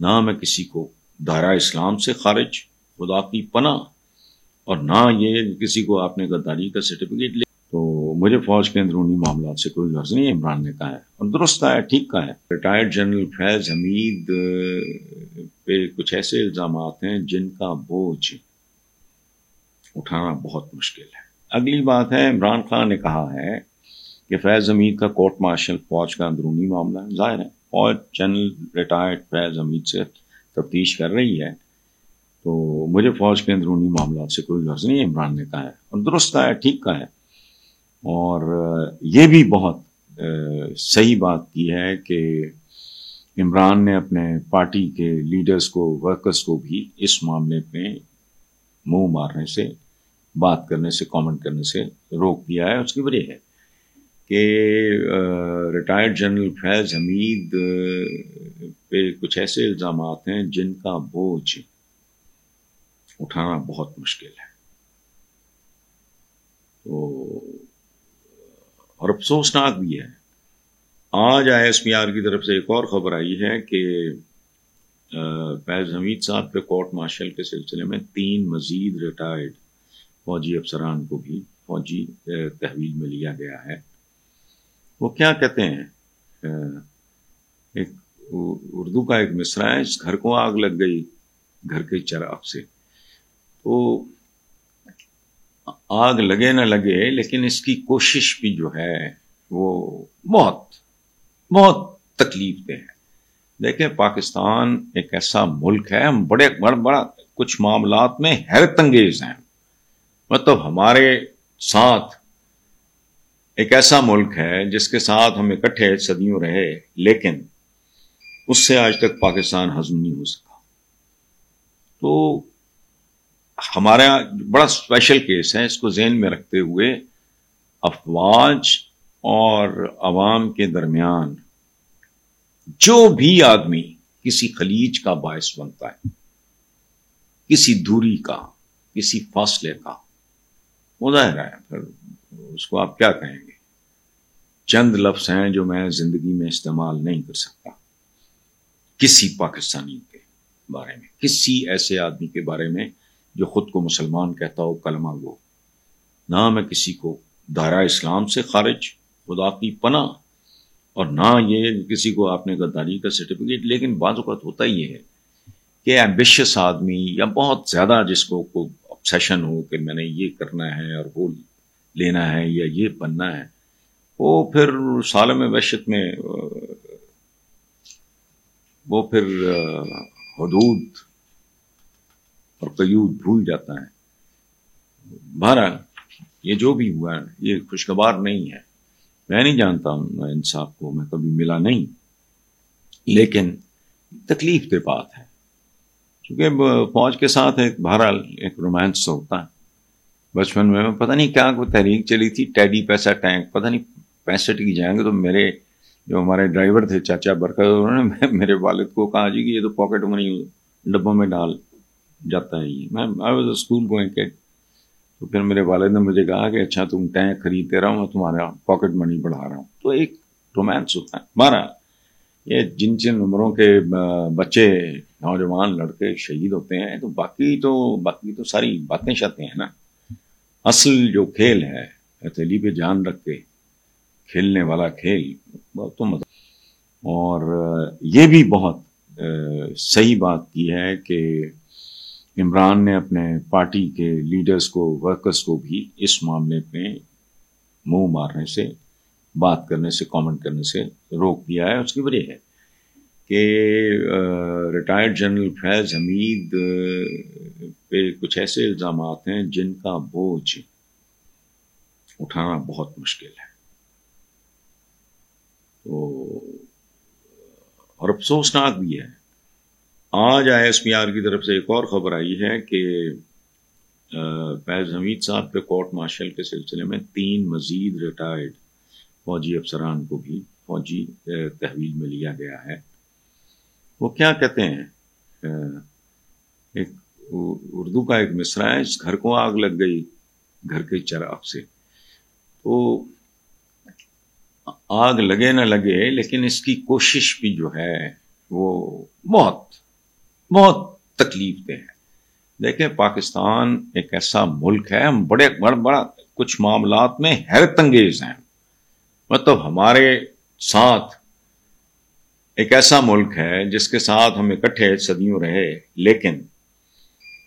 نہ میں کسی کو دائرہ اسلام سے خارج، خدا کی پناہ، اور نہ یہ کسی کو آپ نے غداری کا سرٹیفکیٹ لے. تو مجھے فوج کے اندرونی معاملات سے کوئی غرض نہیں ہے، عمران نے کہا ہے اور درست کہا ہے، ٹھیک کہا ہے. ریٹائرڈ جنرل فیض حمید پہ کچھ ایسے الزامات ہیں جن کا بوجھ اٹھانا بہت مشکل ہے. اگلی بات ہے، عمران خان نے کہا ہے کہ فیض حمید کا کورٹ مارشل فوج کا اندرونی معاملہ ہے. ظاہر ہے فوج جنرل ریٹائرڈ فیض حمید سے تفتیش کر رہی ہے، تو مجھے فوج کے اندرونی معاملات سے کوئی غرض نہیں ہے، عمران نے کہا ہے اور درست کہا ہے، ٹھیک کہا ہے. اور یہ بھی بہت صحیح بات کی ہے کہ عمران نے اپنے پارٹی کے لیڈرز کو، ورکرز کو بھی اس معاملے میں منہ مارنے سے، بات کرنے سے، کامنٹ کرنے سے روک دیا ہے. اس کی وجہ ہے کہ ریٹائرڈ جنرل فیض حمید پہ کچھ ایسے الزامات ہیں جن کا بوجھ اٹھانا بہت مشکل ہے. تو اور افسوسناک بھی ہے. آج ISPR کی طرف سے ایک اور خبر آئی ہے کہ فیض حمید صاحب پہ کورٹ مارشل کے سلسلے میں 3 مزید ریٹائرڈ فوجی افسران کو بھی فوجی تحویل میں لیا گیا ہے. وہ کیا کہتے ہیں، ایک اردو کا ایک مصرع ہے، اس گھر کو آگ لگ گئی گھر کے چراغ سے. تو آگ لگے نہ لگے لیکن اس کی کوشش بھی جو ہے وہ بہت بہت تکلیف دہ ہے. دیکھیں پاکستان ایک ایسا ملک ہے، ہم بڑا کچھ معاملات میں حیرت انگیز ہیں. مطلب ہمارے ساتھ ایک ایسا ملک ہے جس کے ساتھ ہم اکٹھے صدیوں رہے، لیکن اس سے آج تک پاکستان ہضم نہیں ہو سکا. تو ہمارا بڑا اسپیشل کیس ہے. اس کو ذہن میں رکھتے ہوئے افواج اور عوام کے درمیان جو بھی آدمی کسی خلیج کا باعث بنتا ہے، کسی دوری کا، کسی فاصلے کا، مظاہر ہے، پھر اس کو آپ کیا کہیں گے. چند لفظ ہیں جو میں زندگی میں استعمال نہیں کر سکتا کسی پاکستانی کے بارے میں، کسی ایسے آدمی کے بارے میں جو خود کو مسلمان کہتا ہو، کلمہ گو. نہ میں کسی کو دائرہ اسلام سے خارج، خدا کی پناہ، اور نہ یہ کسی کو آپ نے غداری کا سرٹیفکیٹ. لیکن بعض اوقات ہوتا یہ ہے کہ ایمبیشس آدمی یا بہت زیادہ جس کو obsession ہو کہ میں نے یہ کرنا ہے اور وہ لینا ہے یا یہ بننا ہے، وہ پھر سالم وحشت میں وہ پھر حدود اور قیود بھول جاتا ہے. بہرحال یہ جو بھی ہوا ہے یہ خوشگوار نہیں ہے. میں نہیں جانتا ہوں انصاف کو، میں کبھی ملا نہیں، لیکن تکلیف دہ بات ہے کیونکہ فوج کے ساتھ ایک بہرحال ایک رومانس ہوتا ہے. بچپن میں پتہ نہیں کیا کوئی تحریک چلی تھی، ٹیڈی پیسہ ٹینک، پتہ نہیں 65 کی جائیں گے. تو میرے جو ہمارے ڈرائیور تھے چاچا برکت، انہوں نے میرے والد کو کہا جی کہ یہ تو پاکٹ منی ڈبوں میں ڈال جاتا ہے. یہ میں اسکول گوئنگ کیڈ. تو پھر میرے والد نے مجھے کہا کہ اچھا تم ٹینک خریدتے رہو، میں تمہارا پاکٹ منی بڑھا رہا ہوں. تو ایک رومانس ہوتا ہے. ہمارا یہ جن عمروں کے بچے، نوجوان لڑکے شہید ہوتے ہیں، تو باقی تو ساری باتیں شاتیں ہیں نا. اصل جو کھیل ہے ہتھیلی پہ جان رکھ کے کھیلنے والا کھیل تو مزہ. اور یہ بھی بہت صحیح بات کی ہے کہ عمران نے اپنے پارٹی کے لیڈرز کو، ورکرز کو بھی اس معاملے میں منہ مارنے سے، بات کرنے سے، کامنٹ کرنے سے روک دیا ہے. اس کی وجہ ہے کہ ریٹائرڈ جنرل فیض حمید پہ کچھ ایسے الزامات ہیں جن کا بوجھ اٹھانا بہت مشکل ہے. تو اور افسوسناک بھی ہے. آج ISPR کی طرف سے ایک اور خبر آئی ہے کہ فیض حمید صاحب پہ کورٹ مارشل کے سلسلے میں 3 مزید ریٹائرڈ فوجی افسران کو بھی فوجی تحویل میں لیا گیا ہے. وہ کیا کہتے ہیں، ایک اردو کا ایک مصرع ہے، اس گھر کو آگ لگ گئی گھر کے چراغ سے. تو آگ لگے نہ لگے لیکن اس کی کوشش بھی جو ہے وہ بہت بہت تکلیف دہ ہے. دیکھیں پاکستان ایک ایسا ملک ہے، ہم بڑا کچھ معاملات میں حیرت انگیز ہیں. مطلب ہمارے ساتھ ایک ایسا ملک ہے جس کے ساتھ ہم اکٹھے صدیوں رہے، لیکن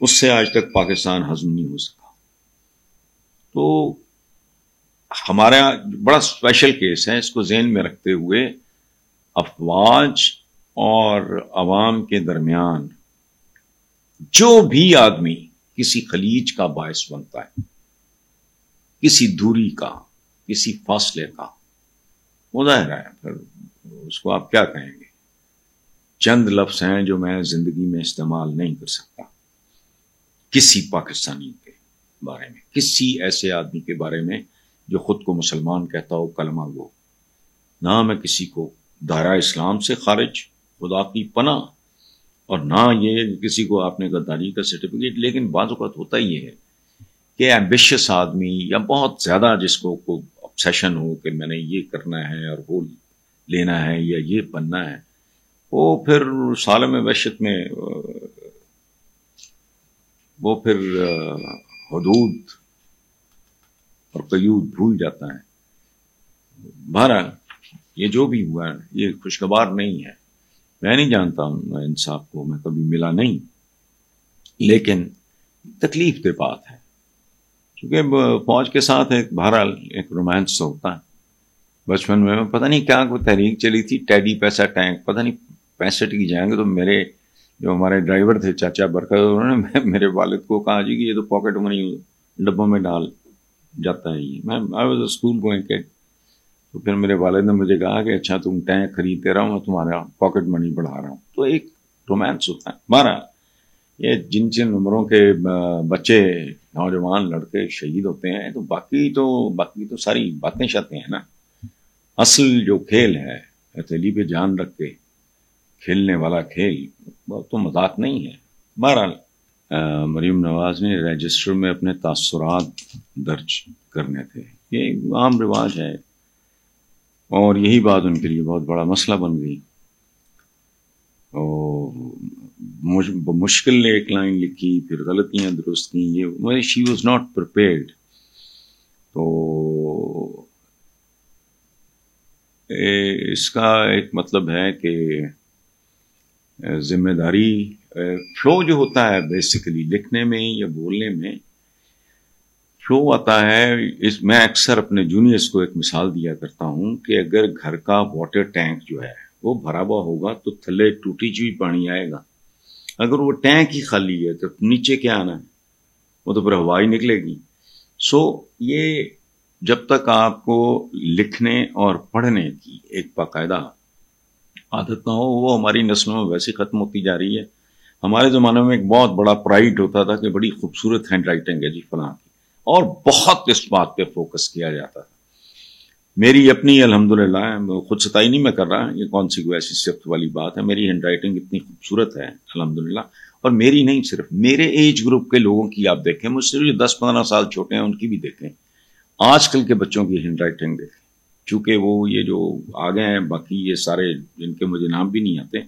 اس سے آج تک پاکستان ہضم نہیں ہو سکا. تو ہمارا بڑا اسپیشل کیس ہے. اس کو ذہن میں رکھتے ہوئے افواج اور عوام کے درمیان جو بھی آدمی کسی خلیج کا باعث بنتا ہے، کسی دوری کا، کسی فاصلے کا، ظاہر ہے پھر اس کو آپ کیا کہیں گے. چند لفظ ہیں جو میں زندگی میں استعمال نہیں کر سکتا کسی پاکستانی کے بارے میں، کسی ایسے آدمی کے بارے میں جو خود کو مسلمان کہتا ہو، کلمہ گو. نہ میں کسی کو دائرہ اسلام سے خارج، خدا کی پناہ، اور نہ یہ کسی کو آپ نے غداری کا سرٹیفکیٹ. لیکن بعض اوقات ہوتا یہ ہے کہ ایمبیشس آدمی یا بہت زیادہ جس کو obsession ہو کہ میں نے یہ کرنا ہے اور وہ لینا ہے یا یہ بننا ہے، وہ پھر سالم وحشت میں وہ پھر حدود اور قیود بھول جاتا ہے. بہرحال یہ جو بھی ہوا ہے یہ خوشگوار نہیں ہے. میں نہیں جانتا ہوں انصاف کو، میں کبھی ملا نہیں، لیکن تکلیف دہ بات ہے. کیونکہ فوج کے ساتھ بہرحال ایک رومانس ہوتا ہے. بچپن میں پتہ نہیں کیا کوئی تحریک چلی تھی، ٹیڈی پیسہ ٹینک، پتہ نہیں 65 کی جائیں گے. تو میرے جو ہمارے ڈرائیور تھے چاچا برکت، انہوں نے میرے والد کو کہا جی کہ یہ تو پاکٹ منی ڈبوں میں ڈال جاتا ہے. یہ میں آئی واز اسکول گوئنگ کڈ. تو پھر میرے والد نے مجھے کہا کہ اچھا تم ٹینک خریدتے رہو، میں تمہارا پاکٹ منی بڑھا رہا ہوں. تو ایک رومانس ہوتا ہے. ہمارا یہ جن عمروں کے بچے، نوجوان لڑکے شہید ہوتے ہیں، تو باقی تو ساری باتیں شاتیں ہیں نا. اصل جو کھیل ہے ہتھیلی پہ جان رکھ کے کھیلنے والا کھیل، وہ تو مذاق نہیں ہے. بہرحال مریم نواز نے رجسٹر میں اپنے تاثرات درج کرنے تھے. یہ عام رواج ہے، اور یہی بات ان کے لیے بہت بڑا مسئلہ بن گئی. مشکل نے ایک لائن لکھی، پھر غلطیاں درست کی. یہ شی واز ناٹ پریپیئرڈ. تو اس کا ایک مطلب ہے کہ ذمہ داری، فلو جو ہوتا ہے بیسیکلی لکھنے میں یا بولنے میں فلو آتا ہے. میں اکثر اپنے جونیئرس کو ایک مثال دیا کرتا ہوں کہ اگر گھر کا واٹر ٹینک جو ہے وہ بھرا ہوا ہوگا تو تھلے ٹوٹی چوئی پانی آئے گا. اگر وہ ٹینک ہی خالی ہے تو نیچے کیا آنا ہے؟ وہ تو پھر ہوا ہی نکلے گی. یہ جب تک آپ کو لکھنے اور پڑھنے کی ایک باقاعدہ عادت نہ ہو، وہ ہماری نسلوں میں ویسے ختم ہوتی جا رہی ہے. ہمارے زمانے میں ایک بہت بڑا پرائیڈ ہوتا تھا کہ بڑی خوبصورت ہینڈ رائٹنگ ہے جی فلاں کی، اور بہت اس بات پہ فوکس کیا جاتا تھا. میری اپنی الحمدللہ، خود ستائی نہیں میں کر رہا، یہ کون سی کوئی ایسی صفت والی بات ہے. میری ہینڈ رائٹنگ اتنی خوبصورت ہے الحمدللہ. اور میری نہیں، صرف میرے ایج گروپ کے لوگوں کی آپ دیکھیں، مجھ سے جو 10-15 سال چھوٹے ہیں ان کی بھی دیکھیں، آج کل کے بچوں کی ہینڈ رائٹنگ دیکھیں. چونکہ وہ یہ جو آگے ہیں، باقی یہ سارے جن کے مجھے نام بھی نہیں آتے،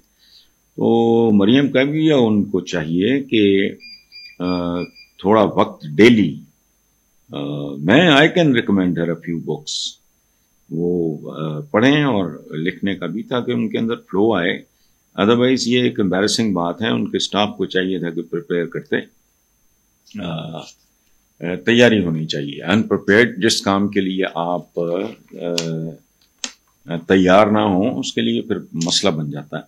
تو مریم کا بھی ان کو چاہیے کہ تھوڑا وقت ڈیلی، میں I can recommend Hare a few books, وہ پڑھیں اور لکھنے کا بھی، تاکہ ان کے اندر فلو آئے. ادروائز یہ ایک امبیرسنگ بات ہے. ان کے اسٹاف کو چاہیے تھا کہ پریپیئر کرتے، تیاری ہونی چاہیے. انپریپیئرڈ جس کام کے لیے آپ تیار نہ ہوں، اس کے لیے پھر مسئلہ بن جاتا ہے.